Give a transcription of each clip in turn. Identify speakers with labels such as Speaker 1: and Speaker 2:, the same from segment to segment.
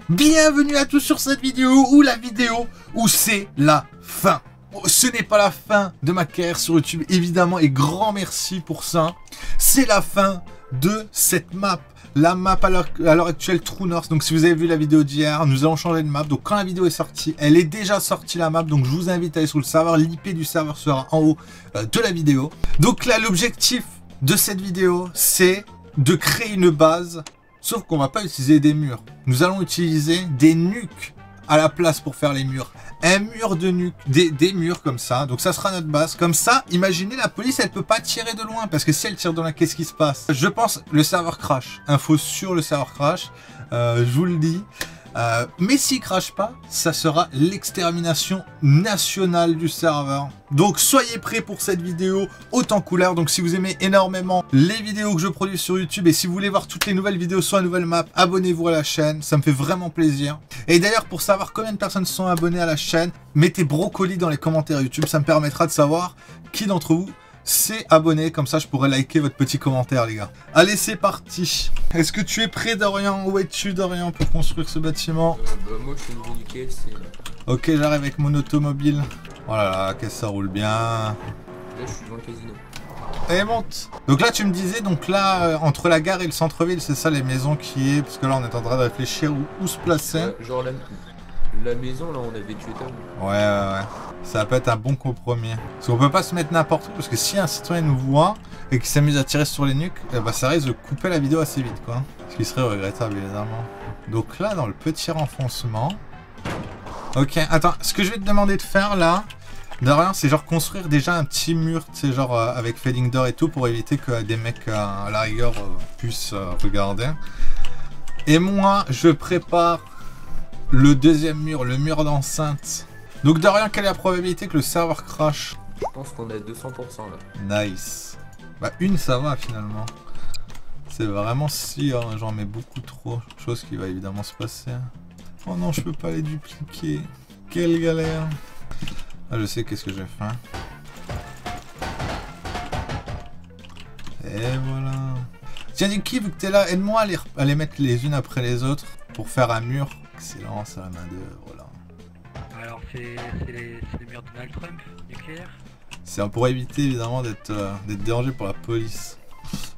Speaker 1: Bienvenue à tous sur cette vidéo ou la vidéo où c'est la fin. Ce n'est pas la fin de ma carrière sur YouTube, évidemment, et grand merci pour ça. C'est la fin de cette map. La map à l'heure actuelle True North. Donc si vous avez vu la vidéo d'hier, nous allons changer de map. Donc quand la vidéo est sortie, elle est déjà sortie la map. Donc je vous invite à aller sur le serveur. L'IP du serveur sera en haut de la vidéo. Donc là, l'objectif de cette vidéo, c'est de créer une base. Sauf qu'on va pas utiliser des murs. Nous allons utiliser des nuques à la place pour faire les murs. Un mur de nuques, des murs comme ça. Donc ça sera notre base. Comme ça, imaginez, la police, elle peut pas tirer de loin. Parce que si elle tire de loin, qu'est-ce qui se passe? Je pense le serveur crash. Info sur le serveur crash. Je vous le dis. Mais s'il crache pas, ça sera l'extermination nationale du serveur. Donc soyez prêts pour cette vidéo haute en couleur. Donc si vous aimez énormément les vidéos que je produis sur YouTube et si vous voulez voir toutes les nouvelles vidéos sur la nouvelle map, abonnez-vous à la chaîne, ça me fait vraiment plaisir. Et d'ailleurs, pour savoir combien de personnes sont abonnées à la chaîne, mettez brocoli dans les commentaires YouTube, ça me permettra de savoir qui d'entre vous s'est abonné, comme ça je pourrais liker votre petit commentaire, les gars. Allez, c'est parti. Est-ce que tu es prêt, Dorian? Où es-tu, Dorian, pour construire ce bâtiment?
Speaker 2: Moi je suis nickel, c'est...
Speaker 1: Ok, j'arrive avec mon automobile. Oh là là, qu'est-ce que ça roule bien.
Speaker 2: Là je suis devant le casino.
Speaker 1: Et monte. Donc là tu me disais, donc là entre la gare et le centre-ville, c'est ça les maisons qui est, parce que là on est en train de réfléchir où se placer.
Speaker 2: Genre la maison là on avait tué tard.
Speaker 1: Ouais. Ça peut être un bon compromis. Parce qu'on peut pas se mettre n'importe où, parce que si un citoyen nous voit et qu'il s'amuse à tirer sur les nuques, bah ça risque de couper la vidéo assez vite, quoi. Ce qui serait regrettable, évidemment. Donc là, dans le petit renfoncement... Ok, attends, ce que je vais te demander de faire, là, de rien, c'est genre construire déjà un petit mur, tu sais, genre avec fading door et tout, pour éviter que des mecs, à la rigueur, puissent regarder. Et moi, je prépare le deuxième mur, le mur d'enceinte. Donc Dorian, quelle est la probabilité que le serveur crash?
Speaker 2: Je pense qu'on est à 200% là.
Speaker 1: Nice. Bah une ça va finalement. C'est vraiment si j'en mets beaucoup trop, chose qui va évidemment se passer. Oh non, je peux pas les dupliquer. Quelle galère. Ah, je sais qu'est-ce que j'ai fait. Et voilà. Tiens Niki, vu que t'es là, aide-moi à les mettre les unes après les autres pour faire un mur. Excellent, ça la main d'œuvre là.
Speaker 3: Alors c'est les murs de Donald Trump, nucléaire.
Speaker 1: C'est pour éviter évidemment d'être dérangé pour la police.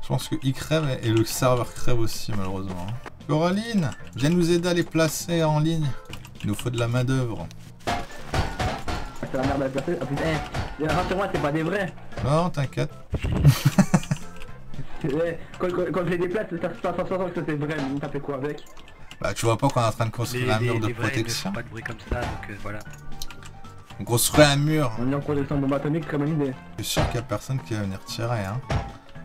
Speaker 1: Je pense que il crève et le serveur crève aussi malheureusement. Coraline, viens nous aider à les placer en ligne. Il nous faut de la main d'œuvre.
Speaker 4: C'est la merde à placer. Ah putain, rassure-moi, c'est pas des vrais.
Speaker 1: Non, t'inquiète.
Speaker 4: Quand je les déplace, ça se passe en sens que c'est vrai, mais t'as fait quoi avec?
Speaker 1: Bah tu vois pas qu'on est en train de construire un mur de protection.
Speaker 3: Pas de bruit comme ça, donc voilà.
Speaker 1: On construit un mur.
Speaker 4: On est en protection de bombe atomique, très bonne idée.
Speaker 1: Je suis sûr qu'il y a personne qui va venir tirer, hein.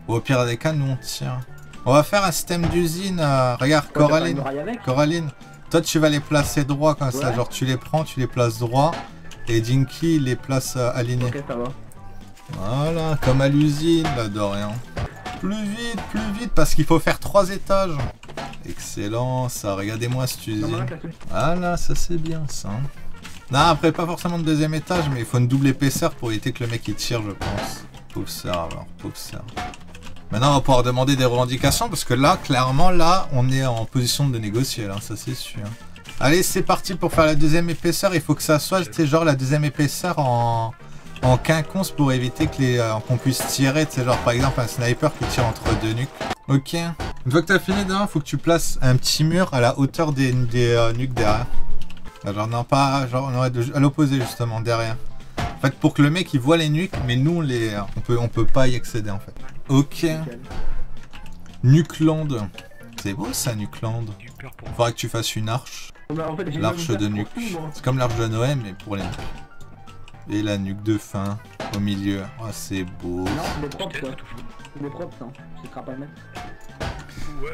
Speaker 1: Au pire des cas, nous on tire. On va faire un système d'usine. Regarde, Coraline. Coraline, toi tu vas les placer droit comme ça. Genre tu les prends, tu les places droit. Et Dinky les place alignés.
Speaker 4: Ok, ça va.
Speaker 1: Voilà, comme à l'usine, là, Dorian. Plus vite, parce qu'il faut faire 3 étages. Excellent, ça. Regardez-moi cette usine. Voilà, ça c'est bien, ça. Non, après, pas forcément de deuxième étage, mais il faut une double épaisseur pour éviter que le mec il tire, je pense. Pauvre serveur, pauvre serveur. Maintenant, on va pouvoir demander des revendications, parce que là, clairement, là, on est en position de négocier, là, ça c'est sûr. Allez, c'est parti pour faire la deuxième épaisseur. Il faut que ça soit, c'est genre la deuxième épaisseur en quinconce pour éviter que qu'on puisse tirer, tu sais, genre par exemple un sniper qui tire entre deux nuques. Ok. Une fois que tu as fini dedans, il faut que tu places un petit mur à la hauteur des nuques derrière. Genre non, pas, genre on aurait à l'opposé justement, derrière. En fait, pour que le mec il voit les nuques, mais nous on peut pas y accéder en fait. Ok. Nukeland. C'est beau ça, Nukeland. Faudrait que tu fasses une arche. L'arche de nuque. C'est comme l'arche de Noé, mais pour les nuques. Et la nuque de fin au milieu. Oh, c'est beau.
Speaker 4: Non, c'est des propres ça. C'est des propres ça. Je serai pas le mettre.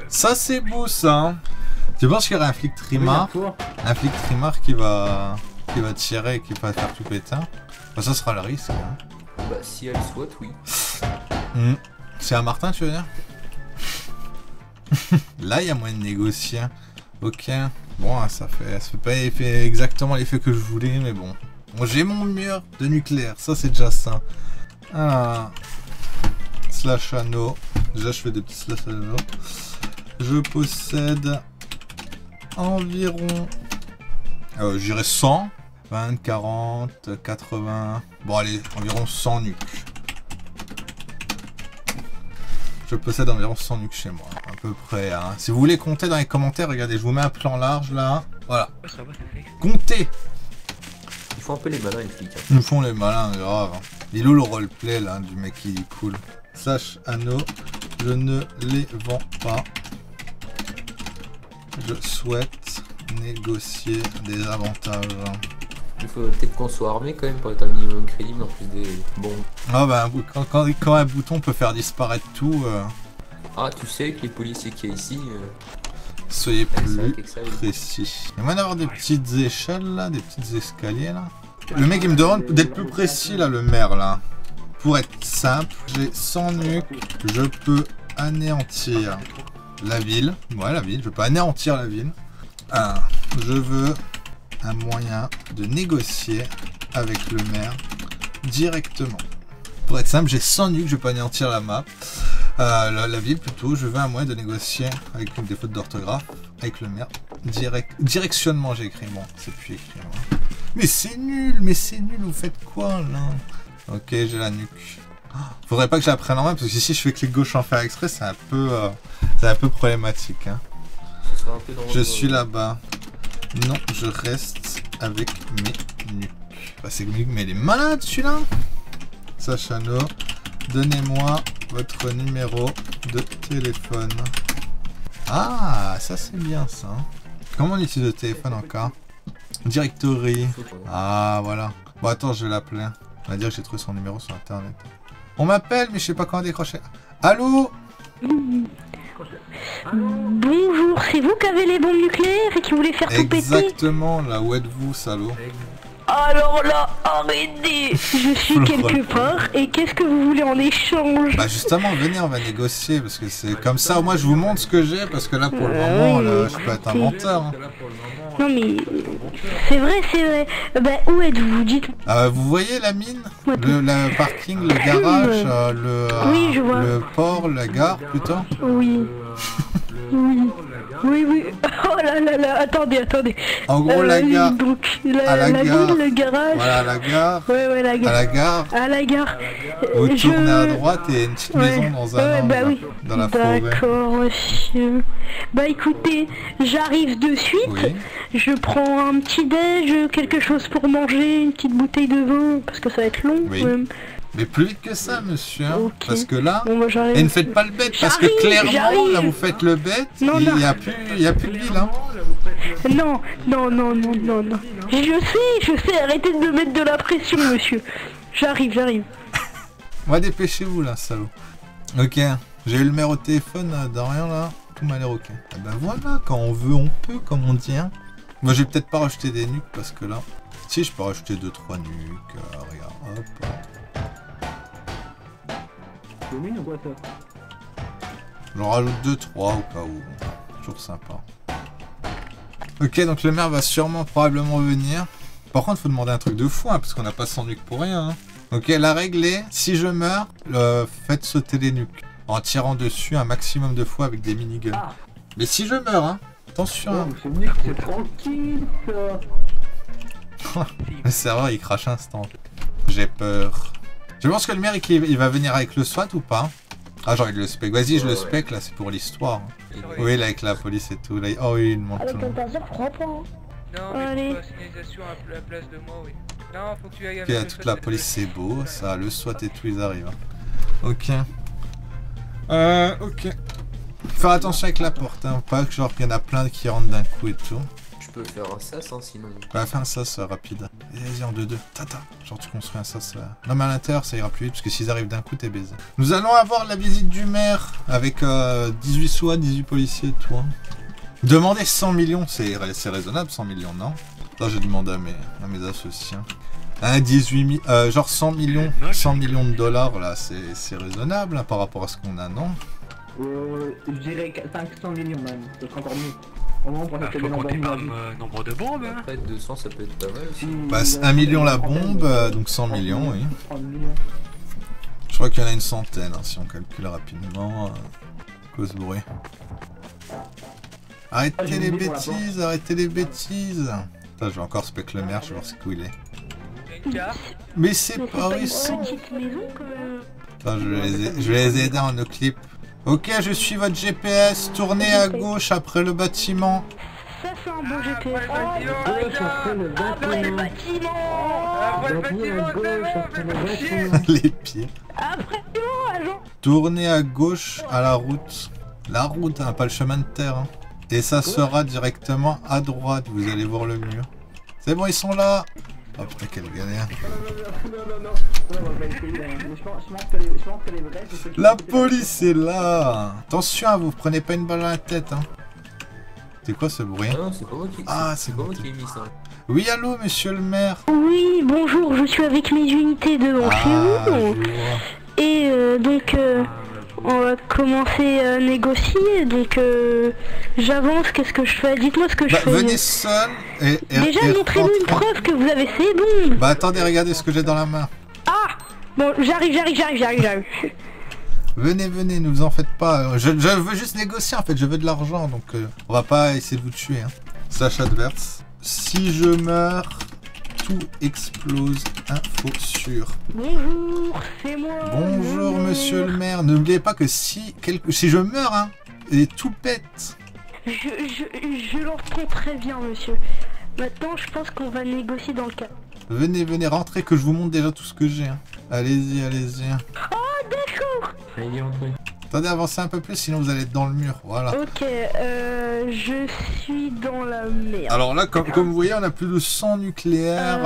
Speaker 1: Ça, c'est beau ça. Tu penses qu'il y aurait un flic trimard? Un flic trimard qui va tirer et qui va faire tout péter? Bah, ça sera le risque. Hein.
Speaker 2: Bah, si elle souhaite, oui.
Speaker 1: C'est à Martin, tu veux dire? Là, il y a moyen de négocier. Ok. Bon, ça fait pas exactement l'effet que je voulais, mais bon. Bon, j'ai mon mur de nucléaire, ça c'est déjà ça. Ah. Slash anneau. Déjà, je fais des petits slash anneaux. Je possède environ... je dirais 100. 20, 40, 80... Bon allez, environ 100 nuques. Je possède environ 100 nuques chez moi, à peu près. Hein. Si vous voulez compter dans les commentaires, regardez, je vous mets un plan large là. Voilà.
Speaker 3: Ça va, c'est fait.
Speaker 1: Comptez.
Speaker 2: Ils font un peu les malins, les flics. Hein.
Speaker 1: Ils nous font les malins, grave. Il est où le roleplay là, du mec qui est cool. Sache anneau, je ne les vends pas. Je souhaite négocier des avantages.
Speaker 2: Il faut peut-être qu'on soit armé quand même pour être un minimum crédible en plus des bombes.
Speaker 1: Ah bah quand un bouton peut faire disparaître tout,
Speaker 2: Ah, tu sais que les policiers qui est ici,
Speaker 1: soyez
Speaker 2: c'est
Speaker 1: plus
Speaker 2: vrai qu'avec ça,
Speaker 1: précis. Il y a moyen d'avoir des petites échelles là, des petits escaliers là. Le mec il me demande d'être plus précis là, le maire là. Pour être simple, j'ai 100 nuques, je peux anéantir la ville. Ouais, la ville, je peux anéantir la ville. Je veux un moyen de négocier avec le maire directement. Pour être simple, j'ai 100 nuques, je peux anéantir la map. La ville plutôt, je veux un moyen de négocier avec des fautes d'orthographe avec le maire. Directionnement j'ai écrit, bon c'est plus écrit. Hein. Mais c'est nul, vous faites quoi là? Ok, j'ai la nuque. Faudrait pas que je la prenne en main parce que si je fais clic gauche en faire exprès, c'est un peu problématique. Hein.
Speaker 2: ce sera un peu dangereux.
Speaker 1: Je suis là-bas. Non, je reste avec mes nuques. Bah, c'est nuque, mais il est malade celui-là. Sachano, donnez-moi votre numéro de téléphone. Ah, ça c'est bien ça. Comment on utilise le téléphone encore? Directory. Ah, voilà. Bon, attends, je vais l'appeler. On va dire que j'ai trouvé son numéro sur internet. On m'appelle, mais je sais pas comment décrocher. Allô?
Speaker 5: Bonjour, c'est vous qui avez les bombes nucléaires et qui voulez faire tout péter?
Speaker 1: Exactement, là, où êtes-vous, salaud?
Speaker 5: Alors là, arrêtez! Je suis quelque part et qu'est-ce que vous voulez en échange?
Speaker 1: Bah justement, venez, on va négocier, parce que c'est comme ça, moi je vous montre ce que j'ai, parce que là pour le moment, là, je peux être inventeur. Hein.
Speaker 5: Non mais, c'est vrai. Bah où êtes-vous? Dites.
Speaker 1: Vous voyez la mine? Le parking, le garage,
Speaker 5: oui, je vois.
Speaker 1: le port, la gare plutôt?
Speaker 5: Oui. Oui. Oh là, attendez.
Speaker 1: En gros, la gare.
Speaker 5: Donc,
Speaker 1: à la gare.
Speaker 5: ville, le garage.
Speaker 1: Voilà, la gare.
Speaker 5: Ouais, la gare.
Speaker 1: À la gare.
Speaker 5: À la gare.
Speaker 1: Vous tournez à droite et une petite maison dans un angle,
Speaker 5: bah oui.
Speaker 1: dans la forêt.
Speaker 5: D'accord, monsieur. Bah écoutez, j'arrive de suite.
Speaker 1: Oui.
Speaker 5: Je prends un petit déj, quelque chose pour manger, une petite bouteille de vin, parce que ça va être long.
Speaker 1: Oui. Mais plus vite que ça, monsieur, hein,
Speaker 5: Ok.
Speaker 1: parce que là,
Speaker 5: Bon, bah, j'arrive.
Speaker 1: et ne faites pas le bête, parce que clairement, là, vous faites le bête,
Speaker 5: Non,
Speaker 1: il
Speaker 5: non.
Speaker 1: n'y a plus de ville, hein.
Speaker 5: Non. Je sais, arrêtez de me mettre de la pression, monsieur. J'arrive.
Speaker 1: Ouais, dépêchez-vous, là, salaud. Ok, j'ai eu le maire au téléphone, Dorian, là, tout m'a l'air ok. Et ben voilà, quand on veut, on peut, comme on dit, hein. Moi, je vais peut-être pas rajouter des nuques, parce que là, si, je peux rajouter 2-3 nuques, regarde, hop.
Speaker 4: C'est mine ou quoi ça?
Speaker 1: J'en rajoute 2-3 au cas où. Toujours sympa. Ok, donc le maire va sûrement probablement venir. Par contre, faut demander un truc de fou, hein, parce qu'on n'a pas 100 nuques pour rien. Hein. Ok, la règle est, si je meurs, faites sauter les nuques. En tirant dessus un maximum de fois avec des miniguns.
Speaker 4: Ah.
Speaker 1: Mais si je meurs, hein, attention. Hein.
Speaker 4: C'est mieux que c'est tranquille ça.
Speaker 1: Le serveur, il crache instant. J'ai peur. Je pense que le maire, il va venir avec le SWAT ou pas? Ah, j'ai envie de le spec. Vas-y, je le spec, là, c'est pour l'histoire. Oui, là, avec la police et tout. Là, oh oui, il monte tout le monde.
Speaker 5: je crois pas.
Speaker 6: Non, mais
Speaker 5: Allez.
Speaker 6: tu dois signalisation à la place de moi, oui. Non, faut que tu ailles
Speaker 1: Ok,
Speaker 6: avec le
Speaker 1: toute la
Speaker 6: SWAT,
Speaker 1: police, c'est beau, ça, le SWAT et tout, ils arrivent. Ok. Ok. Faire attention avec la porte, hein. Pas que genre qu'il y en a plein qui rentrent d'un coup et tout.
Speaker 2: Je peux faire un sas, hein, sinon.
Speaker 1: Bah, fais un sas rapide. Vas-y, en 2-2. Tata. Genre, tu construis un sas. Non, mais à l'intérieur, ça ira plus vite, parce que s'ils arrivent d'un coup, t'es baisé. Nous allons avoir la visite du maire, avec 18 SWAT, 18 policiers et tout. Hein. Demander 100 millions, c'est raisonnable, 100 millions, non? Là, je demande à mes associés. Hein, 18 000, genre 100 millions de dollars, là, c'est raisonnable hein, par rapport à ce qu'on a, non?
Speaker 4: Je dirais 500 millions même, ce serait encore mieux. Au moins pour acheter
Speaker 3: Faut
Speaker 4: des
Speaker 3: compter
Speaker 4: nombres
Speaker 3: comme nombre de bombes, hein.
Speaker 2: Après 200, ça peut être pas mal aussi.
Speaker 1: Bah, c'est 1 million la bombe, donc 100 millions, oui.
Speaker 4: 30 millions.
Speaker 1: Je crois qu'il y en a une centaine, hein, si on calcule rapidement. Cause bruit. Arrêtez les bêtises, arrêtez les bêtises. Putain, je vais encore spec le maire, je vais voir où il est.
Speaker 6: Une carte.
Speaker 1: Mais c'est
Speaker 5: Mais c'est
Speaker 1: pas
Speaker 5: pas une
Speaker 1: récent.
Speaker 5: petite maison quand même.
Speaker 1: Attends, je vais les aider en no clip. Ok, je suis votre GPS. Tournez à gauche après le bâtiment.
Speaker 5: Ça c'est un beau GPS.
Speaker 4: Gauche après le
Speaker 5: Après le
Speaker 4: bâtiment.
Speaker 5: bâtiment.
Speaker 6: Après le
Speaker 4: Gagner à
Speaker 6: bâtiment,
Speaker 4: gauche
Speaker 6: c'est
Speaker 4: après
Speaker 6: bon,
Speaker 4: le
Speaker 6: fais chier.
Speaker 4: bâtiment.
Speaker 1: Les pieds.
Speaker 5: Après le agent.
Speaker 1: Tournez à gauche à la route. La route, hein, pas le chemin de terre. Hein. Et ça sera directement à droite. Vous allez voir le mur. C'est bon, ils sont là. Oh putain, quelle galère.
Speaker 4: Non, on va pas essayer, là. Mais je pense que les vrais, c'est ceux qui-
Speaker 1: La police est là. Attention, hein, vous prenez pas une balle à la tête. Hein. C'est quoi ce bruit?
Speaker 2: Ah non, c'est pas moi qui.
Speaker 1: Ah,
Speaker 2: c'est
Speaker 1: c'est
Speaker 2: pas
Speaker 1: bon.
Speaker 2: moi qui ai mis ça.
Speaker 1: Oui, allô, monsieur le maire.
Speaker 5: Oui, bonjour, je suis avec mes unités devant chez
Speaker 1: Ah,
Speaker 5: vous.
Speaker 1: je vois.
Speaker 5: Et donc, on va commencer à négocier. Donc, j'avance, qu'est-ce que je fais? Dites-moi ce que je
Speaker 1: Bah,
Speaker 5: fais.
Speaker 1: venez seul et
Speaker 5: Déjà,
Speaker 1: et
Speaker 5: montrez-nous une
Speaker 1: rentrez.
Speaker 5: preuve que vous avez ces bombes.
Speaker 1: Bah attendez, regardez ce que j'ai dans la main.
Speaker 5: Ah bon, j'arrive.
Speaker 1: Venez, venez, ne vous en faites pas. Je veux juste négocier en fait, je veux de l'argent, donc on va pas essayer de vous tuer. Hein. Sache adverse. Si je meurs, tout explose. Info sûre.
Speaker 5: Bonjour, c'est moi.
Speaker 1: Bonjour monsieur le maire. N'oubliez pas que si je meurs, hein, et tout pète.
Speaker 5: Je l'entends très bien, monsieur. Maintenant, je pense qu'on va négocier dans le cas.
Speaker 1: Venez, venez, rentrez que je vous montre déjà tout ce que j'ai. Hein. Allez-y, allez-y.
Speaker 5: Oh, d'accord.
Speaker 2: Il est entré.
Speaker 1: Attendez, avancez un peu plus, sinon vous allez être dans le mur. Voilà.
Speaker 5: Ok, je suis dans la merde.
Speaker 1: Alors là, comme vous voyez, on a plus de sang nucléaire.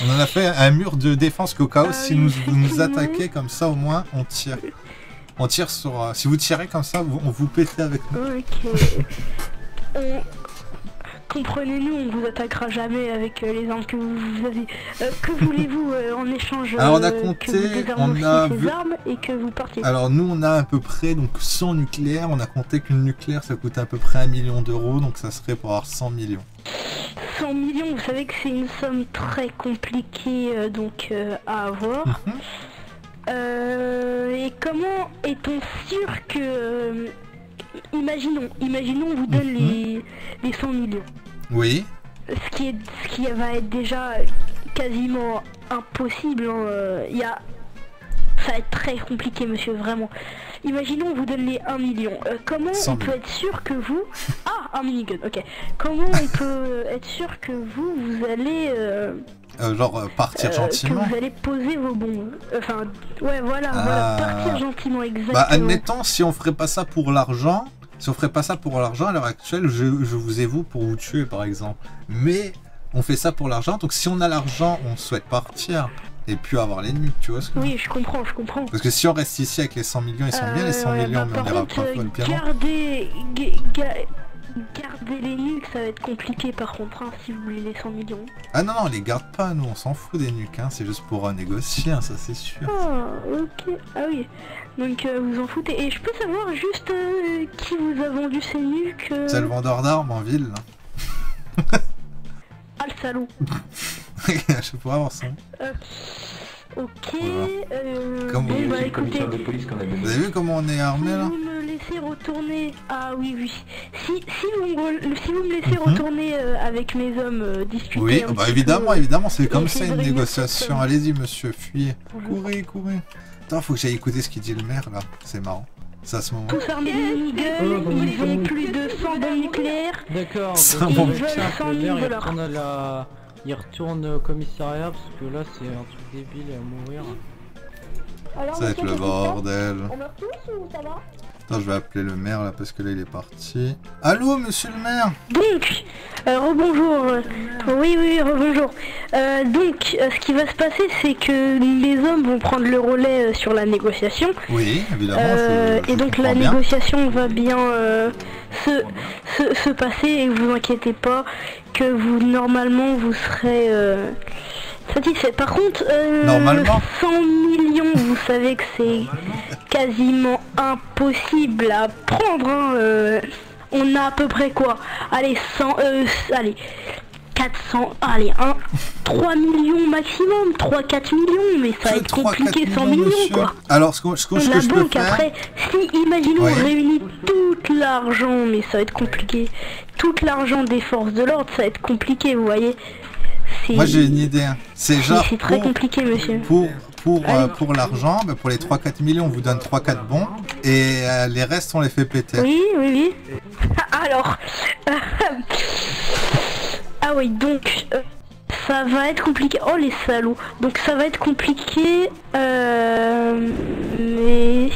Speaker 1: On en a fait un mur de défense qu'au cas où, si vous nous attaquez comme ça, au moins, on tire. On tire sur... si vous tirez comme ça, on vous pète avec nous.
Speaker 5: Ok. Comprenez-nous, on vous attaquera jamais avec les armes que vous avez. Que voulez-vous en échange?
Speaker 1: Alors on a
Speaker 5: que
Speaker 1: compté,
Speaker 5: vous désarmiez
Speaker 1: on a
Speaker 5: ces
Speaker 1: vu...
Speaker 5: armes et que vous partiez.
Speaker 1: Alors nous, on a à peu près donc 100 nucléaires. On a compté qu'une nucléaire, ça coûte à peu près 1 million d'euros. Donc ça serait pour avoir 100 millions.
Speaker 5: 100 millions, vous savez que c'est une somme très compliquée à avoir. Et comment est-on sûr que... imaginons, on vous donne les 100 millions.
Speaker 1: Oui.
Speaker 5: Ce qui va être déjà quasiment impossible. Hein. Ça va être très compliqué, monsieur, vraiment. Imaginons on vous donne les 1 million. Comment
Speaker 1: 100
Speaker 5: on peut être sûr que vous... Ah, un minigun, ok. Comment on peut être sûr que vous allez...
Speaker 1: Genre partir gentiment.
Speaker 5: que vous allez poser vos bombes. Enfin, ouais, voilà, partir gentiment, exactement.
Speaker 1: Bah admettons, si on ferait pas ça pour l'argent... Si on ferait pas ça pour l'argent, à l'heure actuelle, je vous ai vous pour vous tuer, par exemple. Mais on fait ça pour l'argent, donc si on a l'argent, on souhaite partir. Et puis avoir l'ennemi, tu vois ce que
Speaker 5: Oui, je comprends.
Speaker 1: Parce que si on reste ici avec les 100 millions, ils sont bien les 100 millions, mais on
Speaker 5: par
Speaker 1: ira
Speaker 5: contre,
Speaker 1: pas bien loin.
Speaker 5: gardez les nuques, ça va être compliqué par contre, hein, si vous voulez les 100 millions.
Speaker 1: Ah non, non, on les garde pas, nous, on s'en fout des nuques, hein, c'est juste pour négocier, hein, ça c'est sûr.
Speaker 5: Ah, ok. Ah oui. Donc vous en foutez. Et je peux savoir juste qui vous a vendu ces nuques
Speaker 1: C'est le vendeur d'armes en ville, là.
Speaker 5: Ah, le salaud.
Speaker 1: Je pourrais avoir ça.
Speaker 5: Ok.
Speaker 1: Comme
Speaker 5: bon,
Speaker 1: vous-
Speaker 5: bah
Speaker 2: C'est le
Speaker 5: écoutez,
Speaker 2: commissaire de police qu'on avait
Speaker 1: Vous
Speaker 2: donné.
Speaker 1: avez vu comment on est armé, là
Speaker 5: vous me laissez retourner. Ah oui, oui. Si vous me laissez retourner avec mes hommes discuter.
Speaker 1: Oui,
Speaker 5: un
Speaker 1: bah
Speaker 5: petit
Speaker 1: évidemment,
Speaker 5: peu,
Speaker 1: évidemment, c'est comme
Speaker 5: essayer
Speaker 1: ça
Speaker 5: de
Speaker 1: une
Speaker 5: réunir
Speaker 1: négociation.
Speaker 5: cette somme.
Speaker 1: Allez-y, monsieur, fuyez.
Speaker 5: Bonjour.
Speaker 1: Courez, courez. Attends, faut que j'aille écouter ce qu'il dit le maire, là. C'est marrant. C'est à ce moment.
Speaker 5: Tous armés de miniguns, ils ont plus de 100 bombes nucléaires.
Speaker 3: D'accord,
Speaker 1: Ça
Speaker 3: donc,
Speaker 1: va.
Speaker 3: avec
Speaker 5: Ils veulent
Speaker 3: ça,
Speaker 5: 100
Speaker 3: le
Speaker 5: 000
Speaker 3: maire,
Speaker 5: dollars.
Speaker 3: il retourne au commissariat parce que là c'est un truc débile à mourir.
Speaker 1: Ça va être le bordel.
Speaker 5: On meurt tous ou ça va?
Speaker 1: Attends, je vais appeler le maire, là, parce que là, il est parti. Allô, monsieur le maire?
Speaker 5: Donc, rebonjour. Oui, rebonjour. Donc, ce qui va se passer, c'est que les hommes vont prendre le relais sur la négociation.
Speaker 1: Oui, évidemment. je
Speaker 5: Et donc la
Speaker 1: comprends bien.
Speaker 5: négociation va bien se passer et vous inquiétez pas que normalement vous serez satisfait. Par contre,
Speaker 1: Normalement
Speaker 5: 100 millions, vous savez que c'est quasiment impossible à prendre. Hein, on a à peu près quoi? Allez, 100, allez, 400, allez, 3 millions maximum, 3-4 millions, mais ça va être
Speaker 1: 3, 4
Speaker 5: compliqué, 100
Speaker 1: millions,
Speaker 5: millions
Speaker 1: monsieur.
Speaker 5: quoi.
Speaker 1: Alors, ce que je
Speaker 5: La
Speaker 1: peux
Speaker 5: banque
Speaker 1: faire...
Speaker 5: après, si imaginons
Speaker 1: Ouais.
Speaker 5: on réunit tout l'argent, mais ça va être compliqué. Tout l'argent des forces de l'ordre, ça va être compliqué, vous voyez.
Speaker 1: Moi, j'ai une idée. Hein. C'est genre...
Speaker 5: C'est très
Speaker 1: pour-
Speaker 5: compliqué, monsieur.
Speaker 1: Pour l'argent, bah, pour les 3-4 millions, on vous donne 3-4 bons. Et les restes, on les fait péter.
Speaker 5: Oui, oui, oui. Alors... ah oui, donc... ça va être compliqué. Oh les salauds. Donc ça va être compliqué. Mais...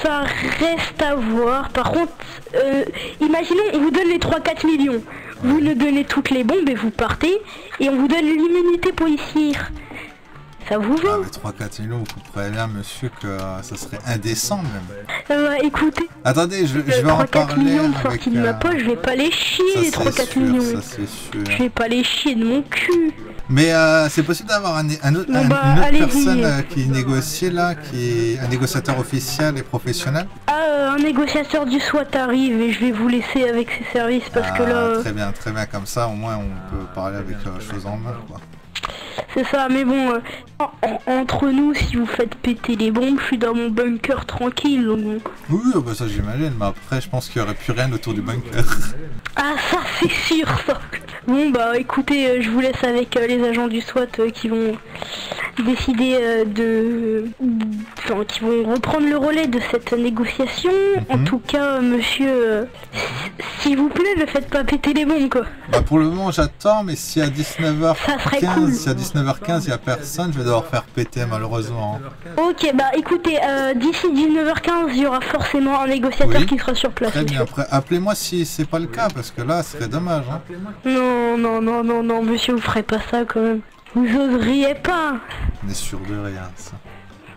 Speaker 5: ça reste à voir. Par contre, imaginons, on vous donne les 3-4 millions. Vous nous donnez toutes les bombes et vous partez. Et on vous donne l'immunité policière. Ça vous va?
Speaker 1: Ah, mais 3-4 millions, vous comprendrez bien, monsieur, que ça serait indécent même.
Speaker 5: Écoutez,
Speaker 1: Attendez, je vais en
Speaker 5: 3-4
Speaker 1: parler
Speaker 5: millions
Speaker 1: avec...
Speaker 5: sortis de ma poche, je vais pas les chier les 3-4 millions.
Speaker 1: Ça c'est sûr.
Speaker 5: Je vais pas les chier de mon cul.
Speaker 1: Mais c'est possible d'avoir une autre
Speaker 5: allez-y.
Speaker 1: personne qui négocie là, qui est un négociateur officiel et professionnel.
Speaker 5: Un négociateur du SWAT arrive et je vais vous laisser avec ses services parce que là...
Speaker 1: Très bien, comme ça au moins on peut parler avec chose en main quoi.
Speaker 5: C'est ça, mais bon, entre nous, si vous faites péter les bombes, je suis dans mon bunker tranquille. Donc...
Speaker 1: Oui, bah ça j'imagine, mais après je pense qu'il n'y aurait plus rien autour du bunker.
Speaker 5: Ah ça c'est sûr ça. Bon bah écoutez, je vous laisse avec les agents du SWAT qui vont décider qui vont reprendre le relais de cette négociation. En tout cas, monsieur, s'il vous plaît, ne faites pas péter les bombes quoi.
Speaker 1: Bah pour le moment j'attends, mais si à 19h15,
Speaker 5: Ça serait cool.
Speaker 1: si à 19h15 il n'y a personne, je vais devoir faire péter malheureusement.
Speaker 5: Ok, bah écoutez, d'ici 19h15, il y aura forcément un négociateur
Speaker 1: Oui.
Speaker 5: qui sera sur place.
Speaker 1: Très bien,
Speaker 5: monsieur.
Speaker 1: après appelez-moi si c'est pas le cas, parce que là ce serait dommage. Hein.
Speaker 5: Non, monsieur, vous ferez pas ça quand même. Vous oseriez pas.
Speaker 1: On est sûr de rien ça.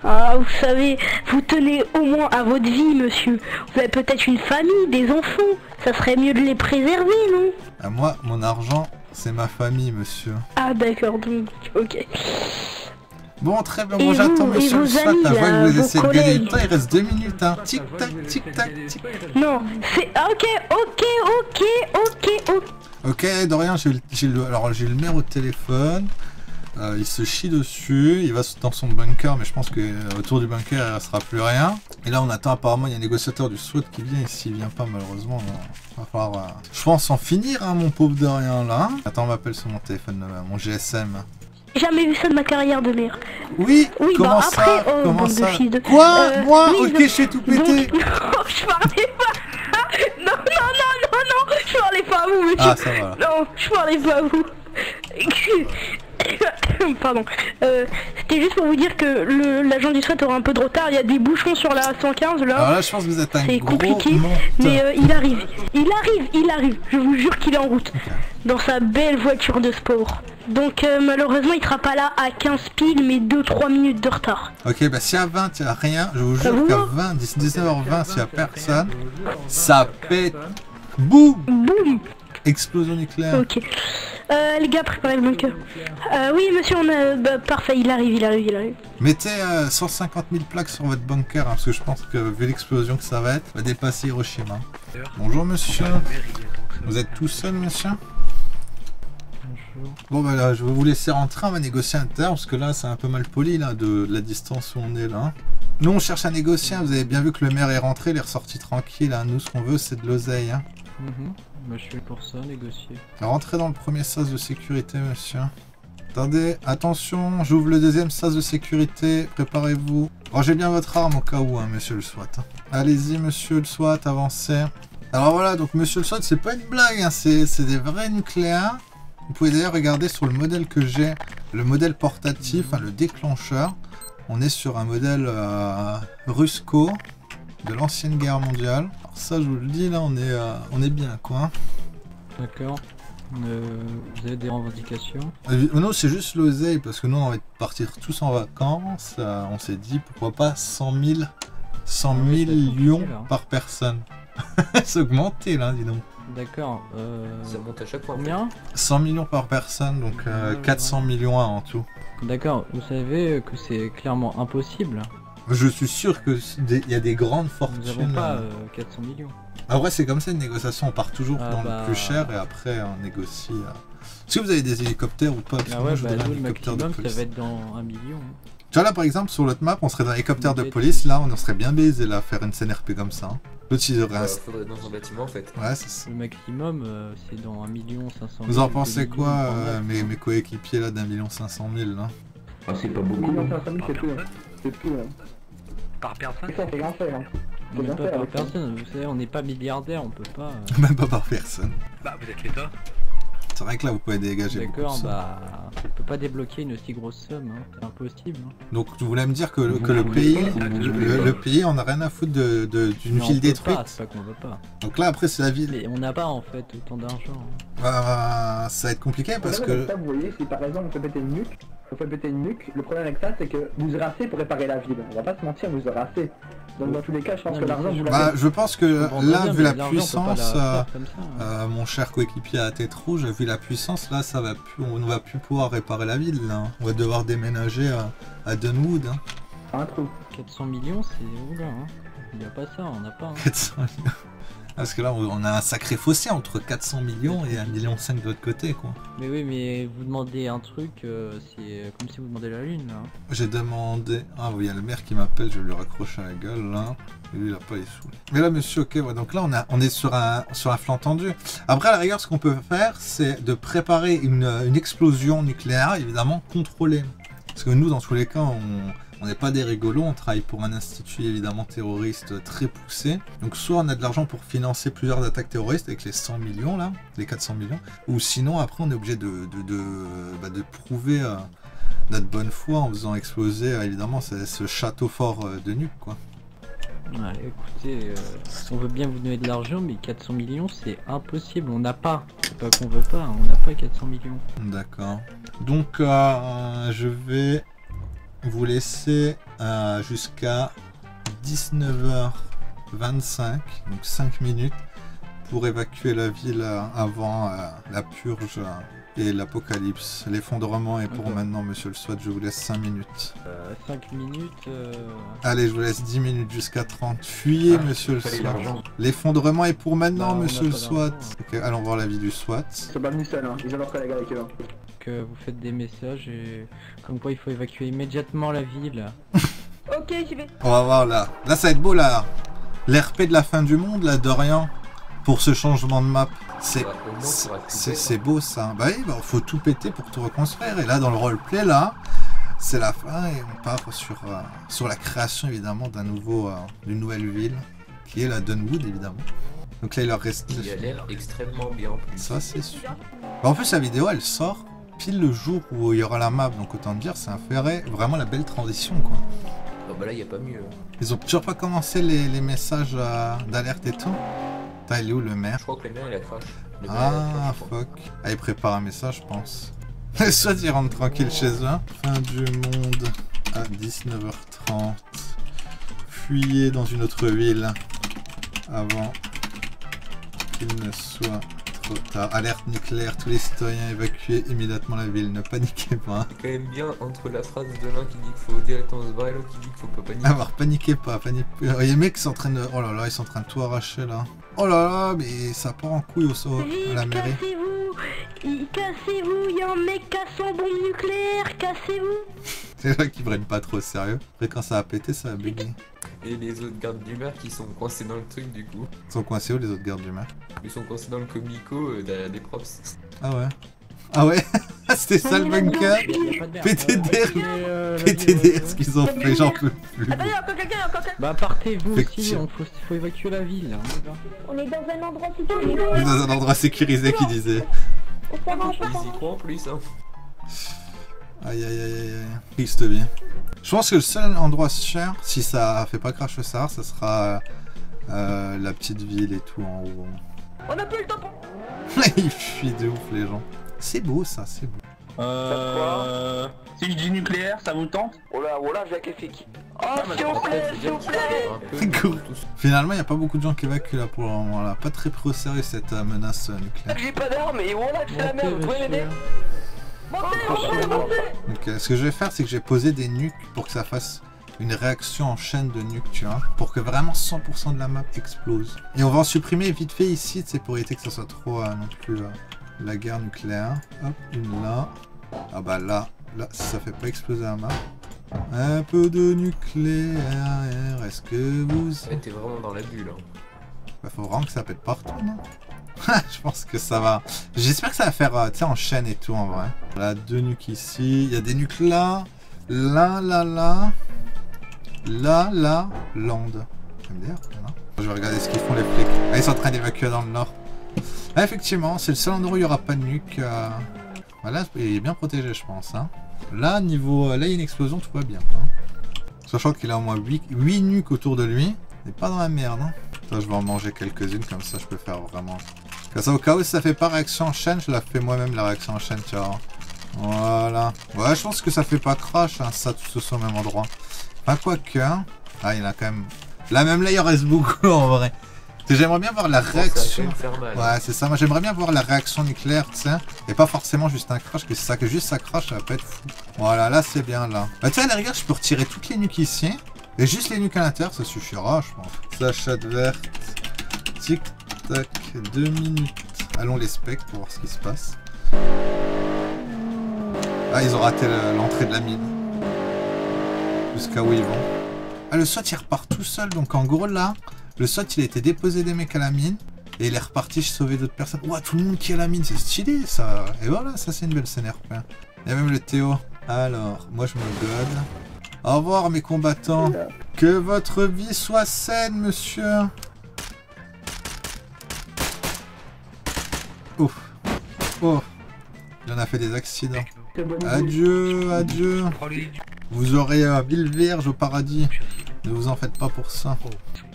Speaker 5: Ah, vous savez, vous tenez au moins à votre vie, monsieur. Vous avez peut-être une famille, des enfants. Ça serait mieux de les préserver, non?
Speaker 1: À moi, mon argent, c'est ma famille, monsieur.
Speaker 5: Ah, d'accord, donc, ok.
Speaker 1: Bon, très bien,
Speaker 5: Et
Speaker 1: bon, j'attends
Speaker 5: vous,
Speaker 1: monsieur
Speaker 5: et
Speaker 1: le
Speaker 5: vos
Speaker 1: SWAT,
Speaker 5: amis,
Speaker 1: là, je vois
Speaker 5: là,
Speaker 1: que vous
Speaker 5: vos
Speaker 1: essayez de gagner
Speaker 5: collègues.
Speaker 1: du temps, il reste 2 minutes, hein. Tic-tac, tic-tac, tic.
Speaker 5: Non, c'est... Ok.
Speaker 1: Ok, Dorian, j'ai le maire au téléphone. Il se chie dessus, il va dans son bunker, mais je pense que autour du bunker il ne restera plus rien. Et là on attend apparemment, il y a un négociateur du SWAT qui vient, et s'il vient pas malheureusement, il va falloir, je pense, en finir, hein, mon pauvre Dorian là. Attends, on m'appelle sur mon téléphone, mon GSM.
Speaker 5: J'ai jamais vu ça de ma carrière de mère.
Speaker 1: Oui,
Speaker 5: Oui,
Speaker 1: comment
Speaker 5: bah
Speaker 1: ça
Speaker 5: après, oh,
Speaker 1: Comment
Speaker 5: bande de
Speaker 1: ça
Speaker 5: fils de...
Speaker 1: Quoi Moi
Speaker 5: oui,
Speaker 1: Ok, je fais tout péter.
Speaker 5: Donc, non, je parlais pas. Non, je parlais pas à vous, monsieur.
Speaker 1: Ah, ça va.
Speaker 5: Non, je parlais pas à vous. Pardon. C'était juste pour vous dire que l'agent du SWAT aura un peu de retard. Il y a des bouchons sur la 115 là.
Speaker 1: Alors là, je pense que vous êtes un
Speaker 5: C'est
Speaker 1: gros
Speaker 5: compliqué,
Speaker 1: menteur.
Speaker 5: mais il arrive. Je vous jure qu'il est en route. Dans sa belle voiture de sport. Donc malheureusement, il sera pas là à 15 piles, mais 2-3 minutes de retard.
Speaker 1: Ok, bah si à 20 il n'y a rien, je vous
Speaker 5: Ça
Speaker 1: jure
Speaker 5: vous
Speaker 1: qu'à
Speaker 5: va
Speaker 1: 19h20 s'il n'y a personne, ça pète. Boum
Speaker 5: Boum.
Speaker 1: Explosion nucléaire.
Speaker 5: Ok. Les gars, préparez le bunker. Oui, monsieur, on a... Bah, parfait, il arrive.
Speaker 1: Mettez 150 000 plaques sur votre bunker, hein, parce que je pense que vu l'explosion que ça va être, va dépasser Hiroshima. Bonjour monsieur. Vous êtes tout seul monsieur? Bon bah là, je vais vous laisser rentrer, on va négocier à l'intérieur, parce que là c'est un peu mal poli là, de la distance où on est là. Nous on cherche à négocier, vous avez bien vu que le maire est rentré, il est ressorti tranquille, hein. Nous ce qu'on veut c'est de l'oseille. Hein.
Speaker 3: Bah, je suis pour ça, négocier.
Speaker 1: Rentrez dans le premier sas de sécurité monsieur. Attendez, attention, j'ouvre le deuxième sas de sécurité, préparez-vous. Rangez bien votre arme au cas où, hein, monsieur le SWAT. Allez-y monsieur le SWAT, avancez. Alors voilà, donc monsieur le SWAT, c'est pas une blague, hein, c'est des vrais nucléaires. Vous pouvez d'ailleurs regarder sur le modèle que j'ai, le modèle portatif, hein, le déclencheur. On est sur un modèle Rusco de l'ancienne guerre mondiale. Alors ça, je vous le dis, là, on est bien, quoi. Hein.
Speaker 3: D'accord. Vous avez des revendications?
Speaker 1: Non, c'est juste l'oseille, parce que nous, on va partir tous en vacances. On s'est dit, pourquoi pas 100 millions par personne. C'est augmenté, là, dis donc.
Speaker 3: D'accord.
Speaker 2: Ça monte à chaque fois.
Speaker 3: Combien?
Speaker 1: 100 millions par personne, donc 400 millions en tout.
Speaker 3: D'accord. Vous savez que c'est clairement impossible.
Speaker 1: Je suis sûr qu'il y a des grandes
Speaker 3: Nous n'avons
Speaker 1: fortunes.
Speaker 3: pas 400 millions.
Speaker 1: Après, c'est comme ça une négociation, on part toujours
Speaker 3: Ah
Speaker 1: dans
Speaker 3: bah.
Speaker 1: le plus cher et après on négocie. Est-ce que vous avez des hélicoptères ou pas? Parce que
Speaker 3: Ah
Speaker 1: moi,
Speaker 3: ouais,
Speaker 1: je
Speaker 3: bah
Speaker 1: voudrais un
Speaker 3: nous, le
Speaker 1: hélicoptère de
Speaker 3: maximum, ça
Speaker 1: police.
Speaker 3: va être dans 1 million.
Speaker 1: Tu vois là par exemple sur l'autre map on serait dans l'hélicoptère de
Speaker 3: Une
Speaker 1: police, là on en serait bien baisé là, faire une CNRP comme ça. Hein. L'autre ils auraient un...
Speaker 2: Faudrait dans un bâtiment en fait.
Speaker 1: Ouais c'est ça.
Speaker 3: Le maximum, c'est dans 1 500 000.
Speaker 1: Vous en
Speaker 3: 2
Speaker 1: pensez
Speaker 3: millions,
Speaker 1: quoi
Speaker 3: grand max.
Speaker 1: mes coéquipiers là d'1 500 000 là?
Speaker 4: Ah, c'est pas beaucoup. 1 500 000, c'est tout. C'est tout.
Speaker 6: Par personne.
Speaker 4: Ça, c'est rien fait. Hein.
Speaker 3: On n'est
Speaker 4: bien
Speaker 3: pas
Speaker 4: fait
Speaker 3: par
Speaker 4: avec ça.
Speaker 3: personne, vous savez, on n'est pas milliardaire, on peut pas.
Speaker 1: Même pas par personne.
Speaker 6: Bah, vous êtes l'État.
Speaker 1: C'est vrai que là vous pouvez dégager beaucoup de
Speaker 3: D'accord,
Speaker 1: sommes.
Speaker 3: bah. On peut pas débloquer une aussi grosse somme, hein. C'est impossible. Hein.
Speaker 1: Donc tu voulais me dire que le
Speaker 4: Vous
Speaker 1: pays,
Speaker 4: voulez pas.
Speaker 1: le pays on a rien à foutre d'une
Speaker 3: Mais on
Speaker 1: ville
Speaker 3: peut
Speaker 1: détruite.
Speaker 3: pas, c'est pas qu'on veut pas.
Speaker 1: Donc là après c'est la ville.
Speaker 3: Mais on n'a pas en fait autant d'argent. Hein.
Speaker 1: Ça va être compliqué parce
Speaker 4: Le problème
Speaker 1: que...
Speaker 4: avec ça, vous voyez, si par exemple on fait péter une nuque, le problème avec ça c'est que vous aurez assez pour réparer la ville. On va pas se mentir, vous aurez assez. Donc dans tous les cas, je pense
Speaker 3: Non,
Speaker 4: que
Speaker 3: mais
Speaker 4: l'argent
Speaker 3: c'est
Speaker 4: vous
Speaker 3: sûr.
Speaker 1: Bah,
Speaker 4: l'avez.
Speaker 1: je pense que
Speaker 3: comprends
Speaker 1: là,
Speaker 3: très
Speaker 1: vu
Speaker 3: bien,
Speaker 1: la
Speaker 3: mais l'argent, on peut pas
Speaker 1: puissance,
Speaker 3: la faire comme ça, hein.
Speaker 1: mon cher coéquipier à tête rouge, vu la puissance, là, ça va plus, on ne va plus pouvoir réparer la ville. Là. On va devoir déménager à Dunwood. Hein.
Speaker 4: Un trou.
Speaker 3: 400 millions, c'est. Oula, hein. Il n'y a pas ça, on n'a pas. Hein.
Speaker 1: 400 millions. Parce que là, on a un sacré fossé entre 400 millions et 1,5 million de l'autre côté, quoi.
Speaker 3: Mais oui, mais vous demandez un truc, c'est comme si vous demandez la lune là.
Speaker 1: J'ai demandé... Ah oui, il y a le maire qui m'appelle, je vais lui raccrocher la gueule, là. Et lui, il a pas les sous. Mais là, monsieur, ok, ouais, donc là, on est sur un flanc tendu. Après, à la rigueur, ce qu'on peut faire, c'est de préparer une explosion nucléaire, évidemment, contrôlée. Parce que nous, dans tous les cas, on n'est pas des rigolos, on travaille pour un institut évidemment terroriste très poussé. Donc soit on a de l'argent pour financer plusieurs attaques terroristes avec les 100 millions là, les 400 millions, ou sinon après on est obligé de prouver notre bonne foi en faisant exploser évidemment ce château fort de nuque quoi.
Speaker 3: Ouais, écoutez, on veut bien vous donner de l'argent, mais 400 millions c'est impossible, on n'a pas. C'est pas qu'on veut pas, on n'a pas 400 millions.
Speaker 1: D'accord. Donc je vais vous laisser jusqu'à 19h25, donc 5 minutes, pour évacuer la ville avant la purge et l'apocalypse. L'effondrement est pour
Speaker 3: Ok.
Speaker 1: maintenant, monsieur le SWAT, je vous laisse 5 minutes.
Speaker 3: 5 minutes.
Speaker 1: Allez, je vous laisse 10 minutes jusqu'à 30. Fuyez, monsieur le
Speaker 4: fallait
Speaker 1: SWAT.
Speaker 4: l'argent.
Speaker 1: L'effondrement est pour maintenant,
Speaker 3: Bah, on
Speaker 1: monsieur
Speaker 3: n'a
Speaker 1: le
Speaker 3: pas
Speaker 1: SWAT.
Speaker 3: d'argent.
Speaker 1: Ok, allons voir la vie du SWAT.
Speaker 4: Ils sont pas venus seuls, hein. Ils ont leurs collègues avec eux. Hein.
Speaker 3: Que vous faites des messages et comme quoi il faut évacuer immédiatement la ville.
Speaker 5: Ok, j'y vais.
Speaker 1: On va voir là. Là, ça va être beau là. L'RP de la fin du monde, là, de rien. Pour ce changement de map. C'est
Speaker 2: Au moins, tu auras tout fait.
Speaker 1: c'est beau ça. Bah oui, bah, faut tout péter pour tout reconstruire. Et là, dans le roleplay, là, c'est la fin et on part sur la création évidemment d'une nouvelle ville qui est la Dunwood évidemment. Donc là, il leur reste.
Speaker 2: Il a l'air extrêmement bien en plus.
Speaker 1: Ça, c'est sûr. Bah, en plus, la vidéo, elle sort pile le jour où il y aura la map. Donc autant dire, ça ferait vraiment la belle transition quoi.
Speaker 2: Oh, bah là, il a pas mieux.
Speaker 1: Ils ont toujours pas commencé les messages d'alerte et tout. Putain, il est où le maire?
Speaker 2: Je crois que le maire il a crash. Le maire, il a
Speaker 1: Ah,
Speaker 2: crash, je crois.
Speaker 1: fuck. Ah, il prépare un message, je pense. Soit ils rentrent tranquille chez eux. Fin du monde à 19h30. Fuyez dans une autre ville avant qu'il ne soit trop tard. Alerte nucléaire, tous les citoyens évacuez immédiatement la ville. Ne paniquez pas.
Speaker 2: C'est quand même bien entre la phrase de l'un qui dit qu'il faut directement se barrer et l'autre qui dit qu'il faut pas paniquer.
Speaker 1: Alors, paniquez pas, paniquez. Il y a les mecs qui sont en train de... Oh là là, ils sont en train de tout arracher là. Oh là là, mais ça part en couille à la
Speaker 5: Vite,
Speaker 1: mairie.
Speaker 5: cassez-vous, y a un mec casse son bombe nucléaire, cassez-vous.
Speaker 1: C'est là qui prennent pas trop au sérieux. Après, quand ça va péter, ça va bugger.
Speaker 2: Et les autres gardes du maire qui sont coincés dans le truc du coup.
Speaker 1: Ils sont coincés où les autres gardes du maire?
Speaker 2: Ils sont coincés dans le comico derrière des props.
Speaker 1: Ah ouais. Ah ouais. C'était ça le bunker. PTDR. PTDR, ce qu'ils ont fait, j'en peux plus.
Speaker 5: Attendez, encore quelqu'un,
Speaker 3: Bah partez vous aussi,
Speaker 1: Effectivement.
Speaker 3: faut évacuer la ville. Hein, les gars.
Speaker 5: On est dans un endroit
Speaker 1: On est
Speaker 5: sécurisé.
Speaker 1: dans un endroit sécurisé qui disait.
Speaker 5: Ça va, ça va.
Speaker 2: Ils y croient en plus hein.
Speaker 1: Aïe aïe aïe aïe aïe. Triste vie. Je pense que le seul endroit cher, si ça fait pas crash ça sera la petite ville et tout en haut.
Speaker 5: On a plus le temps pour...
Speaker 1: Ils fuient de ouf les gens. C'est beau ça, c'est beau.
Speaker 4: Si je dis nucléaire, ça vous tente?
Speaker 7: Oh là, Jacques Effic.
Speaker 5: Oh, s'il vous plaît, s'il vous plaît.
Speaker 2: Un peu
Speaker 1: Cool.
Speaker 2: tous.
Speaker 1: Finalement, il n'y a pas beaucoup de gens qui évacuent là pour le moment. Là. Pas très pris au sérieux cette menace nucléaire.
Speaker 7: J'ai pas d'armes et voilà que c'est la
Speaker 3: Montez,
Speaker 7: merde, vous pouvez m'aider?
Speaker 3: monsieur.
Speaker 5: Montez.
Speaker 1: Donc ce que je vais faire, c'est que je vais poser des nuques pour que ça fasse une réaction en chaîne de nuque, tu vois, pour que vraiment 100% de la map explose. Et on va en supprimer vite fait ici, c'est pour éviter que ça soit trop non plus la guerre nucléaire. Hop, une là. Ah bah là, ça fait pas exploser la map. Un peu de nucléaire, est-ce que vous...
Speaker 2: Ouais, t'es vraiment dans la bulle. Hein.
Speaker 1: Bah, faut vraiment que ça pète partout, non? Je pense que ça va... J'espère que ça va faire, tu sais, en chaîne et tout, en vrai. Là, 2 nuques ici. Il y a des nuques là. Là, là, là. Là, là, land. MDR, là. Je vais regarder ce qu'ils font, les flics. Ah, ils sont en train d'évacuer dans le nord. Ah, effectivement, c'est le seul endroit où il n'y aura pas de nuque. Voilà, il est bien protégé, je pense. Hein. Là, niveau... Là, il y a une explosion, tout va bien. Hein. Sachant qu'il a au moins 8 nuques autour de lui. Il n'est pas dans la merde. Hein. Là, je vais en manger quelques-unes, comme ça, je peux faire vraiment... Comme ça, au cas où ça fait pas réaction en chaîne, je la fais moi-même, la réaction en chaîne, tu vois. Voilà. Ouais, je pense que ça fait pas crash, hein, ça, tout ce au même endroit. Enfin, quoique... Hein. Ah, il y en a quand même... Là, même là, il en reste beaucoup, en vrai. J'aimerais bien voir la réaction... Ouais, c'est ça. Moi, j'aimerais bien voir la réaction nucléaire, tu sais. Et pas forcément juste un crash, que c'est ça, que juste ça crash, ça va pas être fou. Voilà, là, c'est bien, là. Bah, tu sais, à la rigueur, je peux retirer toutes les nuques ici. Et juste les nuques à l'intérieur, ça suffira, je pense. Ça, chatte verte. Tic, tac, 2 minutes. Allons les specs pour voir ce qui se passe. Ah, ils ont raté l'entrée de la mine. Jusqu'à où ils vont. Ah, le SWAT, il repart tout seul. Donc, en gros, là, le SWAT, il a été déposé des mecs à la mine. Et il est reparti sauver d'autres personnes. Ouah, tout le monde qui est à la mine, c'est stylé, ça. Et voilà, ça, c'est une belle scène RP. Il y a même le Théo. Alors, moi, je me gode. Au revoir, mes combattants. Que votre vie soit saine, monsieur. Oh. Oh. Il en a fait des accidents. Adieu, adieu. Vous aurez 1000 vierges au paradis. Ne vous en faites pas pour ça.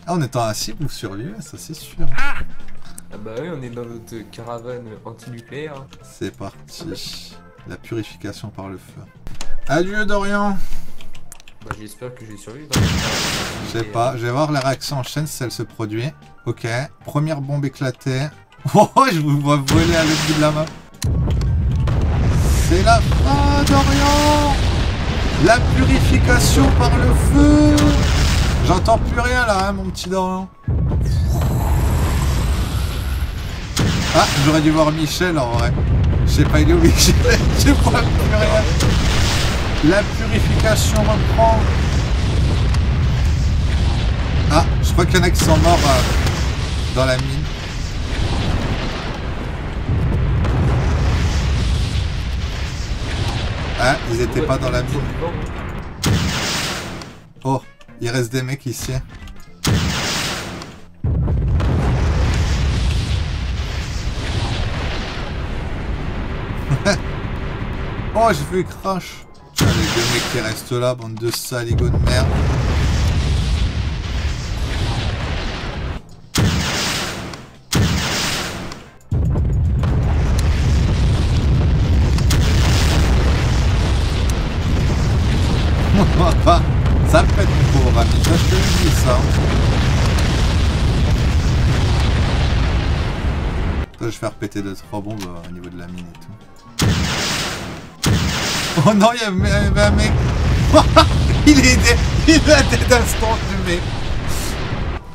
Speaker 1: Ah, en étant assis, vous survivez, ça c'est sûr.
Speaker 2: Ah bah oui, on est dans notre caravane antinucléaire.
Speaker 1: C'est parti. La purification par le feu. Adieu, Dorian.
Speaker 2: Bah j'espère que je vais survivre.
Speaker 1: Je sais pas, je vais voir la réaction en chaîne si elle se produit. Ok, première bombe éclatée. Oh, je vous vois voler à l'autre bout de la main. C'est la fin, Dorian. La purification par le feu. J'entends plus rien là, hein, mon petit Dorian. Ah, j'aurais dû voir Michel en vrai. Je sais pas, il est où Michel. Je vois plus rien. La purification reprend. Ah, je crois qu'il y en a qui sont morts dans la mine. Ah, ils étaient pas dans la mine. Oh, il reste des mecs ici. Oh, j'ai fait crash. Tiens, les 2 mecs qui restent là, bande de saligots de merde. Ça pète pour ami, ça je te le dis ça. Je vais faire péter 2-3 bombes au niveau de la mine et tout. Oh non, il y avait un mec. Il a des d'instant le mec.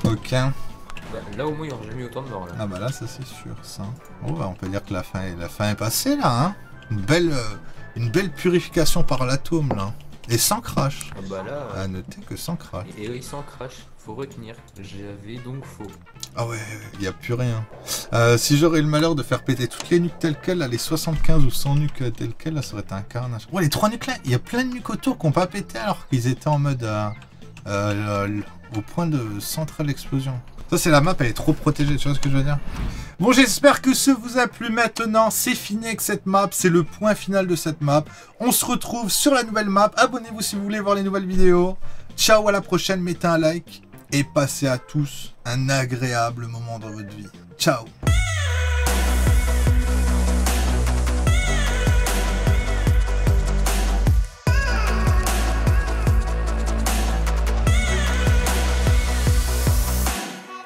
Speaker 1: Ok.
Speaker 2: Bah, là au moins il n'y aura jamais autant de morts là.
Speaker 1: Ah bah là ça c'est sûr ça. Oh bah on peut dire que la fin est passée là hein. Une belle purification par l'atome là. Et sans crash.
Speaker 2: Ah bah là...
Speaker 1: À noter que sans crash.
Speaker 2: Et oui, sans crash, faut retenir. J'avais donc faux.
Speaker 1: Ah ouais, il n'y a plus rien. Si j'aurais eu le malheur de faire péter toutes les nuques telles quelles, là, les 75 ou 100 nuques telles quelles, là, ça aurait été un carnage. Ouais, les 3 nuques là, il y a plein de nuques autour qui n'ont pas pété alors qu'ils étaient en mode... au point de centrale explosion. Ça, c'est la map, elle est trop protégée, tu vois ce que je veux dire? Bon, j'espère que ça vous a plu maintenant. C'est fini avec cette map, c'est le point final de cette map. On se retrouve sur la nouvelle map. Abonnez-vous si vous voulez voir les nouvelles vidéos. Ciao, à la prochaine, mettez un like. Et passez à tous un agréable moment dans votre vie. Ciao.